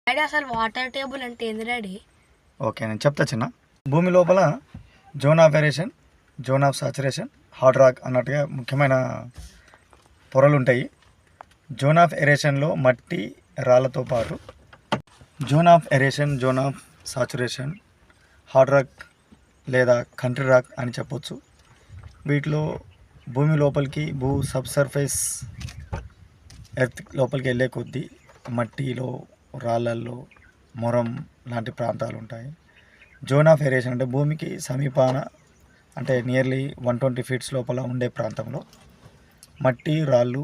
Daddy అసలు water table అంటే ఏంది డాడీ? ఓకే, నేను చెప్తా చిన్న. భూమి లోపల zone of aeration, zone of saturation, hard rock అన్నట్టుగా ముఖ్యమైన పొరలు ఉంటాయి. జోన్ ఆఫ్ ఏరేషన్లో మట్టి రాళ్ళతో పాటు zone of aeration, zone of saturation, hard rock లేదా కంట్రీ రాక్ అని చెప్పొచ్చు. వీటిలో భూమి లోపలికి సబ్సర్ఫేస్ ఎర్త్ లోపలికి వెళ్ళే కొద్దీ మట్టిలో, రాళ్ళల్లో, మొరం లాంటి ప్రాంతాలు ఉంటాయి. జోన్ ఆఫ్ ఏరేషన్ అంటే భూమికి సమీపాన అంటే నియర్లీ 120 ఫీట్స్ లోపల ఉండే ప్రాంతంలో మట్టి, రాళ్ళు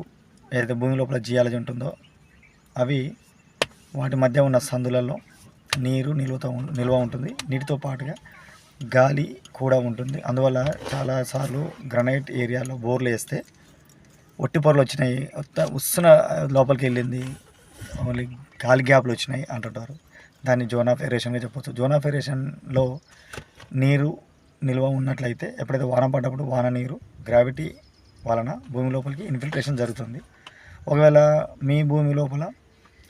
ఏదైతే భూమి లోపల జియాలజీ ఉంటుందో అవి వాటి మధ్య ఉన్న సందులలో నీరు నిల్వ ఉంటుంది. నీటితో పాటుగా గాలి కూడా ఉంటుంది. అందువల్ల చాలాసార్లు గ్రనైట్ ఏరియాలో బోర్లు వేస్తే ఒట్టి పొరలు వచ్చినాయి, ఉస్సున లోపలికి వెళ్ళింది, ఓన్లీ గాలి గ్యాప్లు వచ్చినాయి అంటుంటారు. దాన్ని జోన్ ఆఫ్ ఏరేషన్గా చెప్పవచ్చు. జోన్ ఆఫ్ ఏరేషన్లో నీరు నిల్వ ఉన్నట్లయితే ఎప్పుడైతే వాన పడ్డప్పుడు వాన నీరు గ్రావిటీ వలన భూమి లోపలికి ఇన్ఫిల్ట్రేషన్ జరుగుతుంది. ఒకవేళ మీ భూమి లోపల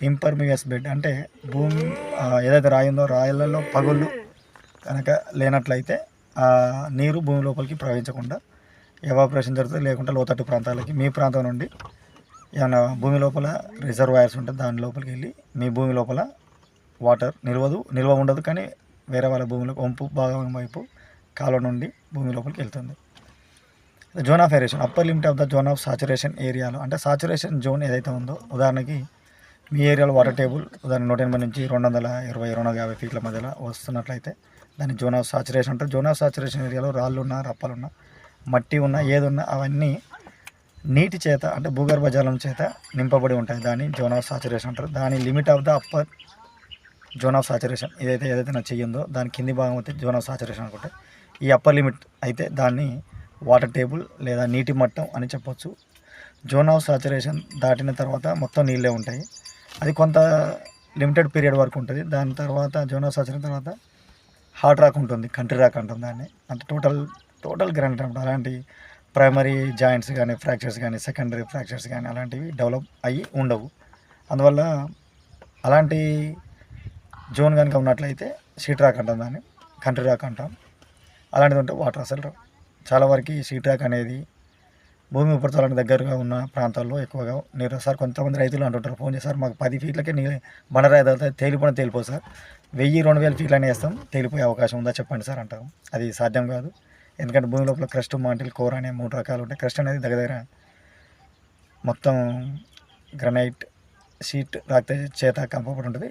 ఇంపర్మియస్ బెడ్ అంటే భూమి ఏదైతే రాయి ఉందో రాయలలో పగుళ్ళు కనుక లేనట్లయితే ఆ నీరు భూమి లోపలికి ప్రవహించకుండా ఎవాపరేషన్ జరుగుతుంది. లేకుంటే లోతట్టు ప్రాంతాలకి మీ ప్రాంతం నుండి ఏమైనా భూమి లోపల రిజర్వాయర్స్ ఉంటే దాని లోపలికి వెళ్ళి మీ భూమి లోపల వాటర్ నిల్వ ఉండదు. కానీ వేరే వాళ్ళ భూమిలోకి వంపు భాగం వైపు కాలువ నుండి భూమి లోపలికి వెళ్తుంది. Zone of aeration, upper limit of the zone of saturation ఏరియాలో అంటే సాచురేషన్ జోన్ ఏదైతే ఉందో, ఉదాహరణకి మీ ఏరియాలో వాటర్ టేబుల్ ఉదాహరణ 180 నుంచి 220, 250 ఫీట్ల మధ్యలో వస్తున్నట్లయితే దాన్ని జోన్ ఆఫ్ సాచురేషన్ అంటారు. జోన్ ఆఫ్ సాచురేషన్ ఏరియాలో రాళ్ళున్నా, రప్పలున్నా, మట్టి ఉన్నా, ఏదున్నా అవన్నీ నీటి చేత అంటే భూగర్భ జలం చేత నింపబడి ఉంటాయి. దాన్ని జోన్ ఆఫ్ సాచురేషన్ అంటారు. దాని limit of the upper zone of saturation ఏదైతే నా చెయ్యిందో దాని కింది భాగం అయితే జోన్ ఆఫ్ సాచురేషన్ అనుకుంటే, ఈ అప్పర్ లిమిట్ అయితే దాన్ని వాటర్ టేబుల్ లేదా నీటి మట్టం అని చెప్పొచ్చు. జోన్ ఆఫ్ సాచురేషన్ దాటిన తర్వాత మొత్తం నీళ్ళే ఉంటాయి. అది కొంత లిమిటెడ్ పీరియడ్ వరకు ఉంటుంది. దాని తర్వాత జోన్ ఆఫ్ సాచురేషన్ తర్వాత హార్డ్ రాక్ ఉంటుంది, కంట్రీ రాక్ అంటుంది దాన్ని. అంటే టోటల్ గ్రానైట్ అంటారు. అలాంటి ప్రైమరీ జాయింట్స్ కానీ, ఫ్రాక్చర్స్ కానీ, సెకండరీ ఫ్రాక్చర్స్ కానీ అలాంటివి డెవలప్ అయ్యి ఉండవు. అందువల్ల అలాంటి జోన్ కనుక ఉన్నట్లయితే షీట్ రాక్ అంటాం, దాన్ని కంట్రీ రాక్ అంటాం. అలాంటిది ఉంటే వాటర్ అసలు రావు. చాలా వరకు షీట్ రాక్ అనేది భూమి ఉపరితలానికి దగ్గరగా ఉన్న ప్రాంతాల్లో ఎక్కువగా నీరు. సార్ కొంతమంది రైతులు అంటుంటారు, ఫోన్ చేస్తారు, మాకు 10 ఫీట్లకే బండరాయి తేలిపోయిన సార్, 1000-2000 ఫీట్లనే వేస్తాం, తేలిపోయే అవకాశం ఉందా చెప్పండి సార్ అంటాం. అది సాధ్యం కాదు. ఎందుకంటే భూమి లోపల క్రస్ట్, మాంటిల్, కోర్ అనే 3 రకాలు ఉంటాయి. క్రస్ట్ అనేది దగ్గర మొత్తం గ్రనైట్ షీట్ రాక్ చేత కంపబడి ఉంటుంది.